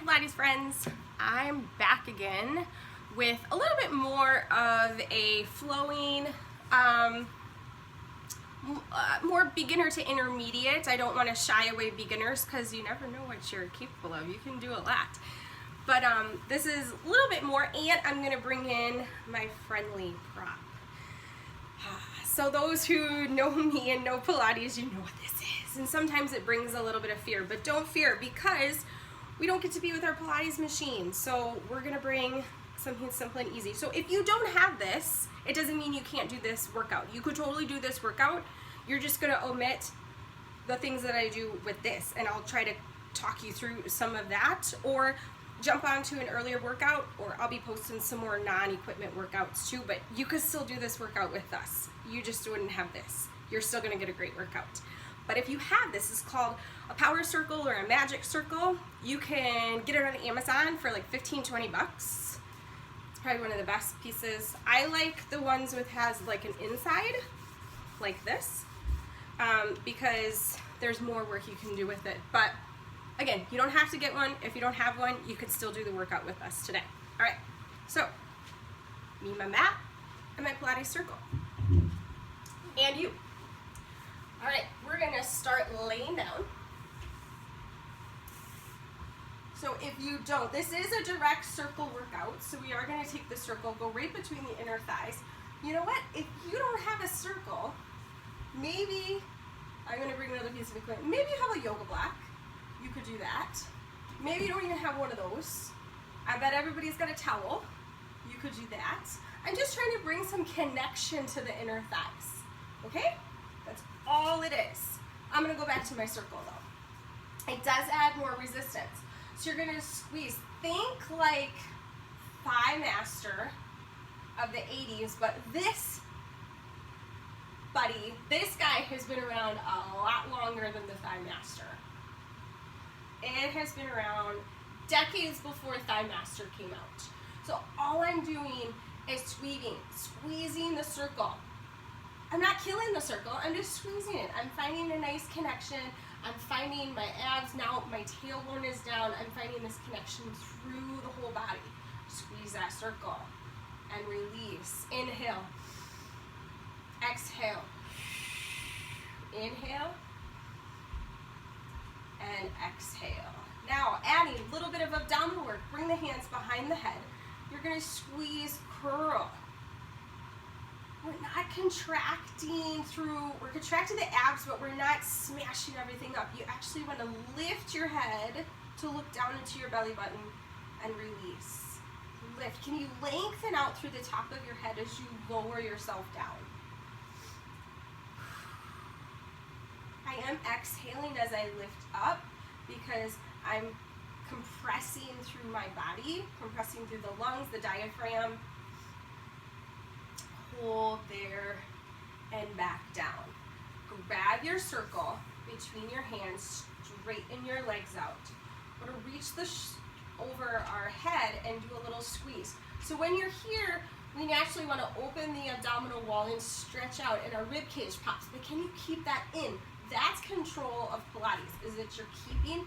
Pilates friends, I'm back again with a little bit more of a flowing, more beginner to intermediate. I don't want to shy away beginners because you never know what you're capable of. You can do a lot. But this is a little bit more, and I'm going to bring in my friendly prop. So those who know me and know Pilates, you know what this is. And sometimes it brings a little bit of fear, but don't fear because we don't get to be with our Pilates machine. So we're gonna bring something simple and easy. So if you don't have this, it doesn't mean you can't do this workout. You could totally do this workout. You're just gonna omit the things that I do with this, and I'll try to talk you through some of that, or jump onto an earlier workout, or I'll be posting some more non-equipment workouts too, but you could still do this workout with us. You just wouldn't have this. You're still gonna get a great workout. But if you have this, it's called a power circle or a magic circle. You can get it on Amazon for like 15, 20 bucks. It's probably one of the best pieces. I like the ones with has like an inside, like this, because there's more work you can do with it. But again, you don't have to get one. If you don't have one, you could still do the workout with us today. All right, so me, my mat, and my Pilates circle. And you. All right, we're gonna start laying down. So if you don't, this is a direct circle workout, so we are gonna take the circle, go right between the inner thighs. You know what, if you don't have a circle, maybe, I'm gonna bring another piece of equipment, maybe you have a yoga block, you could do that. Maybe you don't even have one of those. I bet everybody's got a towel, you could do that. I'm just trying to bring some connection to the inner thighs, okay? That's all it is. I'm gonna go back to my circle though. It does add more resistance. So you're gonna squeeze. Think like Thigh Master of the 80s, but this buddy, this guy has been around a lot longer than the Thigh Master. It has been around decades before Thigh Master came out. So all I'm doing is squeezing the circle. I'm not killing the circle, I'm just squeezing it. I'm finding a nice connection. I'm finding my abs now, my tailbone is down. I'm finding this connection through the whole body. Squeeze that circle and release. Inhale, exhale, inhale, and exhale. Now adding a little bit of abdominal work. Bring the hands behind the head. You're gonna squeeze, curl. We're not contracting through, we're contracting the abs, but we're not smashing everything up. You actually want to lift your head to look down into your belly button and release. Lift. Can you lengthen out through the top of your head as you lower yourself down? I am exhaling as I lift up because I'm compressing through my body, compressing through the lungs, the diaphragm. Hold there and back down. Grab your circle between your hands, straighten your legs out. We're going to reach over our head and do a little squeeze. So when you're here, we naturally want to open the abdominal wall and stretch out, and our rib cage pops. But can you keep that in? That's control of Pilates, is that you're keeping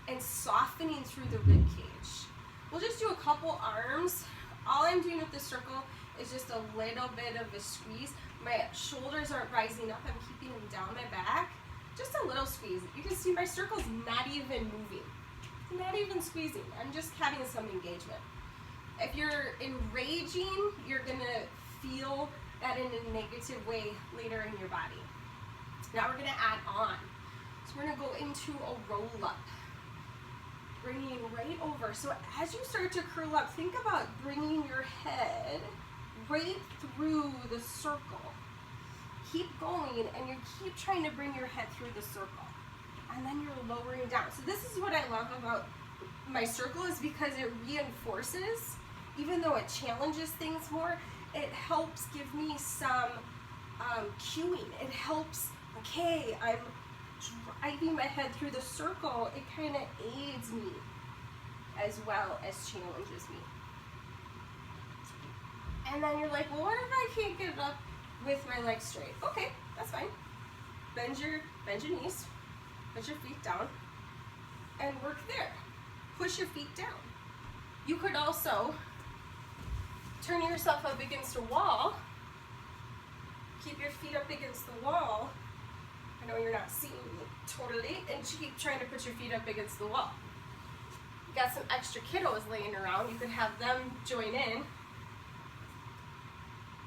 and softening through the rib cage. We'll just do a couple arms. All I'm doing with this circle is just a little bit of a squeeze. My shoulders aren't rising up, I'm keeping them down my back. Just a little squeeze. You can see my circle's not even moving. Not even squeezing, I'm just having some engagement. If you're enraging, you're gonna feel that in a negative way later in your body. Now we're gonna add on. So we're gonna go into a roll up. Bringing right over. So as you start to curl up, think about bringing your head right through the circle. Keep going, and you keep trying to bring your head through the circle. And then you're lowering down. So this is what I love about my circle, is because it reinforces, even though it challenges things more, it helps give me some cueing. It helps, okay, I'm driving my head through the circle. It kind of aids me as well as challenges me. And then you're like, well, what if I can't get up with my legs straight? Okay, that's fine. Bend your knees, put your feet down, and work there. push your feet down. You could also turn yourself up against a wall. Keep your feet up against the wall. I know you're not seeing me totally, and keep trying to put your feet up against the wall. You got some extra kiddos laying around. You could have them join in.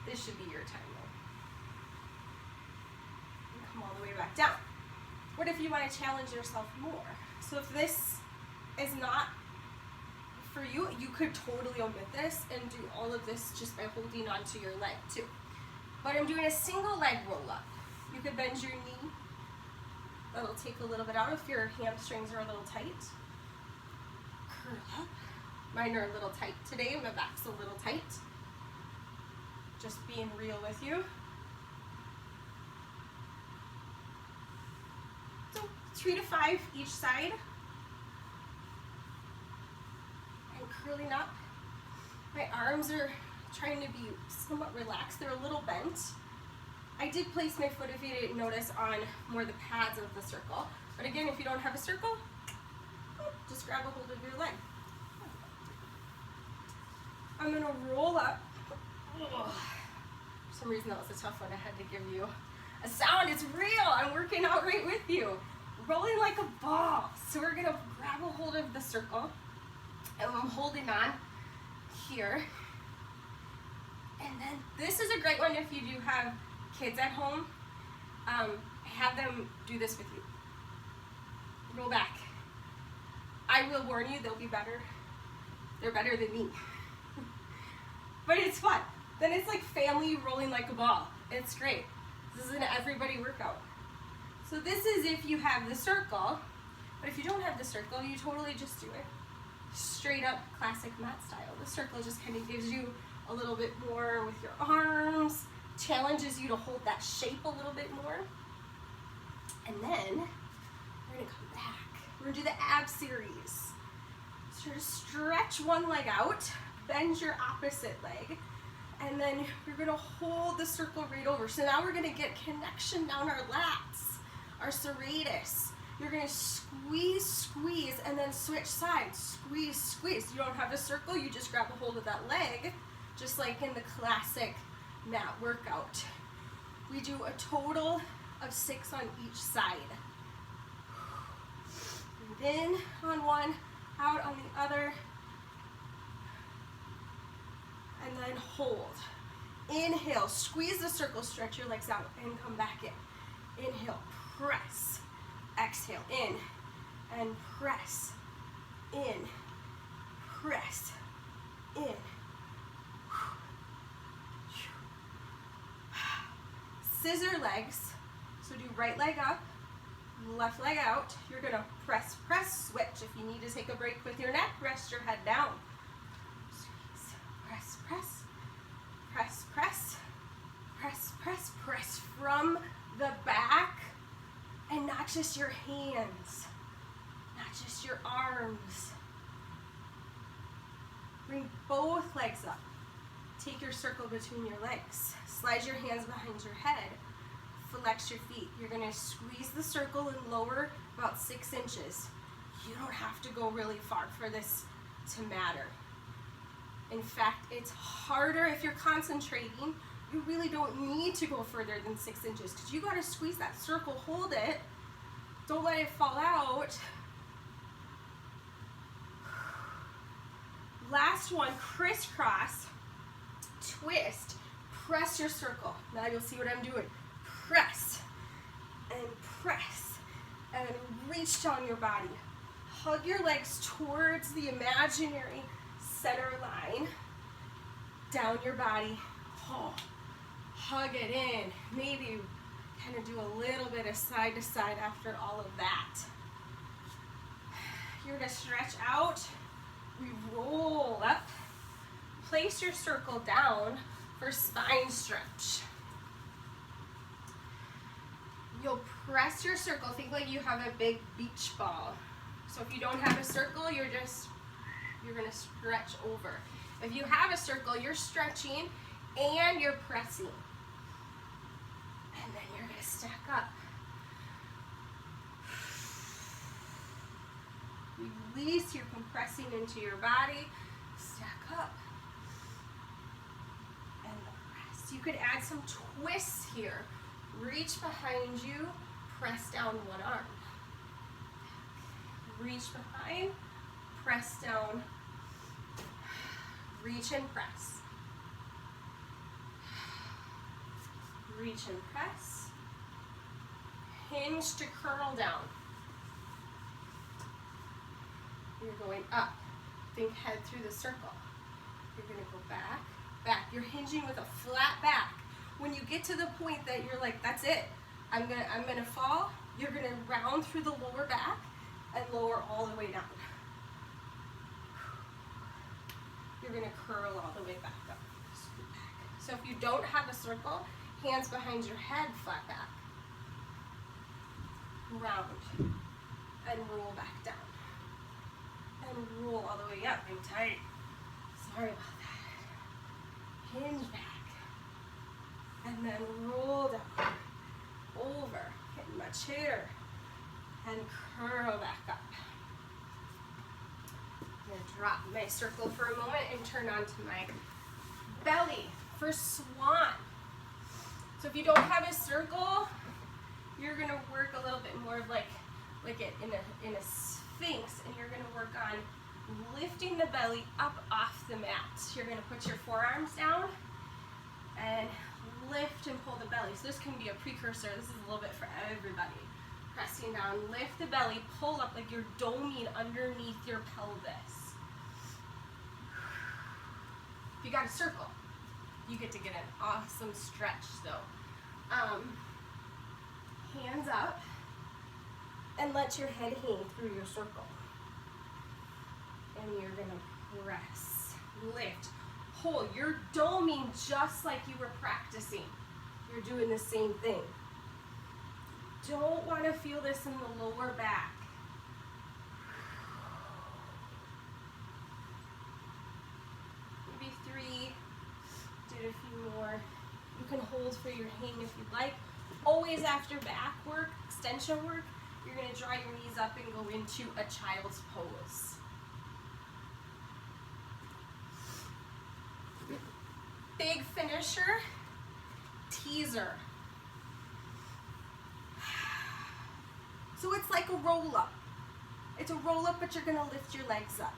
This should be your time though. And come all the way back down. What if you want to challenge yourself more? So if this is not for you, you could totally omit this and do all of this just by holding onto your leg too. But I'm doing a single leg roll up. You could bend your knee. That'll take a little bit out if your hamstrings are a little tight. Curl up. Mine are a little tight today. My back's a little tight. Just being real with you. So 3 to 5 each side. And curling up. My arms are trying to be somewhat relaxed. They're a little bent. I did place my foot, if you didn't notice, on more the pads of the circle. But again, if you don't have a circle, just grab a hold of your leg. I'm gonna roll up. For some reason that was a tough one. I had to give you a sound. It's real. I'm working out right with you. Rolling like a ball. So we're gonna grab a hold of the circle, and I'm holding on here. And then this is a great one if you do have kids at home. Have them do this with you. Roll back. I will warn you, they'll be better. They're better than me. But it's fun. Then it's like family rolling like a ball. It's great. This is an everybody workout. So this is if you have the circle, but if you don't have the circle, you totally just do it straight up classic mat style. The circle just kind of gives you a little bit more with your arms, challenges you to hold that shape a little bit more. And then we're gonna come back. We're gonna do the ab series. So just stretch one leg out, bend your opposite leg, and then you're gonna hold the circle right over. So now we're gonna get connection down our lats, our serratus. You're gonna squeeze, squeeze, and then switch sides. Squeeze, squeeze. You don't have a circle, you just grab a hold of that leg, just like in the classic mat workout. We do a total of 6 on each side. Breathe in on one, out on the other, and then hold. Inhale, squeeze the circle, stretch your legs out, and come back in. Inhale, press. Exhale, in, and press. In, press. In. Scissor legs, so do right leg up, left leg out. You're gonna press, press, switch. If you need to take a break with your neck, rest your head down. Squeeze, press, press, press, press, press, press, press from the back, and not just your hands, not just your arms. Bring both legs up. Take your circle between your legs. Slide your hands behind your head. Flex your feet. You're gonna squeeze the circle and lower about 6 inches. You don't have to go really far for this to matter. In fact, it's harder if you're concentrating. You really don't need to go further than 6 inches because you gotta squeeze that circle, hold it. Don't let it fall out. Last one, crisscross, twist, press your circle. Now you'll see what I'm doing. Press, and reach down your body. Hug your legs towards the imaginary center line. Down your body. Oh, hug it in. Maybe kind of do a little bit of side to side after all of that. You're gonna stretch out. We roll up. Place your circle down for spine stretch. You'll press your circle. Think like you have a big beach ball. So if you don't have a circle, you're gonna stretch over. If you have a circle, you're stretching and you're pressing. And then you're gonna stack up. Release, you're compressing into your body. Stack up. And rest. You could add some twists here. Reach behind you, press down one arm. Reach behind, press down, reach and press. Reach and press. Hinge to curl down. You're going up. Think head through the circle. You're going to go back, back. You're hinging with a flat back. When you get to the point that you're like, that's it, I'm gonna fall, you're gonna round through the lower back and lower all the way down. You're gonna curl all the way back up. So if you don't have a circle, hands behind your head, flat back. Round and roll back down. And roll all the way up and tight. Sorry about that. Hinge back. And then roll down, over, get in my chair, and curl back up. I'm going to drop my circle for a moment and turn onto my belly for swan. So if you don't have a circle, you're going to work a little bit more of like it in a sphinx, and you're going to work on lifting the belly up off the mat. You're going to put your forearms down and lift and pull the belly. So this can be a precursor. This is a little bit for everybody. Pressing down, lift the belly, pull up like you're doming underneath your pelvis. If you got a circle, you get to get an awesome stretch though. Hands up and let your head hang through your circle. And you're gonna press, lift, pull. You're doming just like you were practicing. You're doing the same thing. Don't want to feel this in the lower back. Maybe 3. Did a few more. You can hold for your hang if you'd like. Always after back work, extension work, you're going to draw your knees up and go into a child's pose. Big finisher, teaser. So it's like a roll up. It's a roll up, but you're gonna lift your legs up.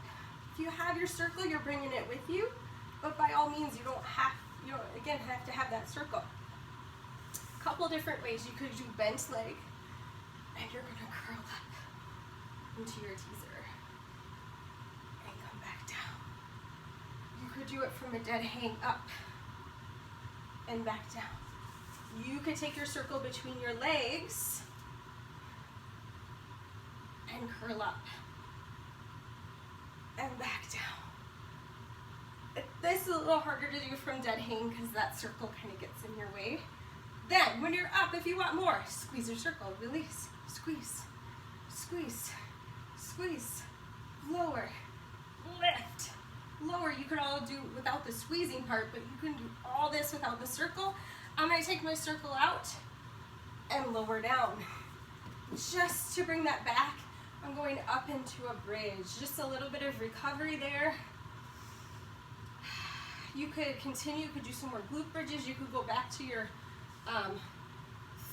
If you have your circle, you're bringing it with you, but by all means, you don't again have to have that circle. A couple different ways. You could do bent leg, and you're gonna curl up into your teaser and come back down. You could do it from a dead hang up and back down. You could take your circle between your legs and curl up and back down. This is a little harder to do from dead hang because that circle kind of gets in your way. Then when you're up, if you want more, squeeze your circle, release, squeeze, squeeze, squeeze, lower, lift, lower. You could all do without the squeezing part, but you can do all this without the circle. I'm going to take my circle out and lower down. Just to bring that back, I'm going up into a bridge. Just a little bit of recovery there. You could continue, you could do some more glute bridges. You could go back to your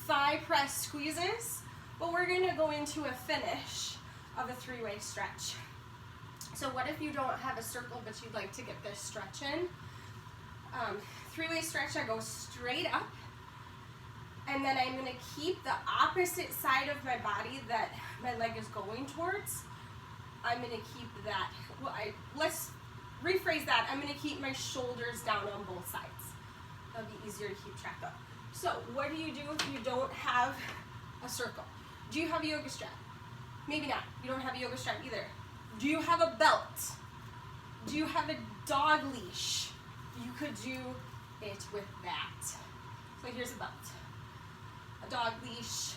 thigh press squeezes, but we're going to go into a finish of a 3-way stretch. So what if you don't have a circle, but you'd like to get this stretch in? 3-way stretch, I go straight up, and then I'm going to keep the opposite side of my body that my leg is going towards. I'm going to keep that, let's rephrase that. I'm going to keep my shoulders down on both sides. That'll be easier to keep track of. So what do you do if you don't have a circle? Do you have a yoga strap? Maybe not. You don't have a yoga strap either. Do you have a belt? Do you have a dog leash? You could do it with that. So here's a belt, a dog leash.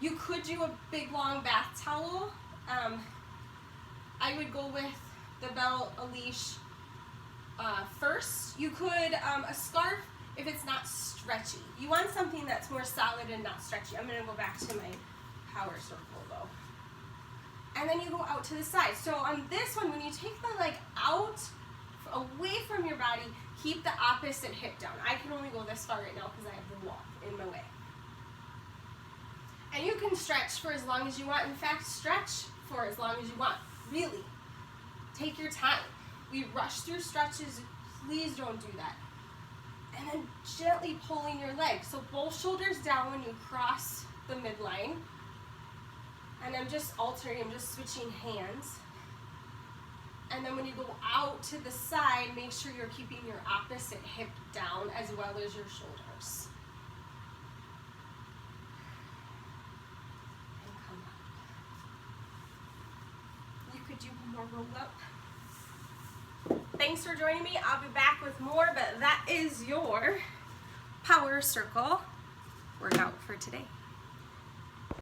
You could do a big long bath towel. I would go with the belt, a leash first. You could, a scarf if it's not stretchy. You want something that's more solid and not stretchy. I'm gonna go back to my power circle though. And then you go out to the side. So on this one, when you take the leg out, away from your body, keep the opposite hip down. I can only go this far right now because I have the wall in my way. And you can stretch for as long as you want. In fact, stretch for as long as you want. Really. Take your time. We rush through stretches. Please don't do that. And then gently pulling your leg. So both shoulders down when you cross the midline. And I'm just alternating, I'm just switching hands. And then when you go out to the side, make sure you're keeping your opposite hip down as well as your shoulders. And come up. You could do more roll up. Thanks for joining me. I'll be back with more, but that is your power circle workout for today.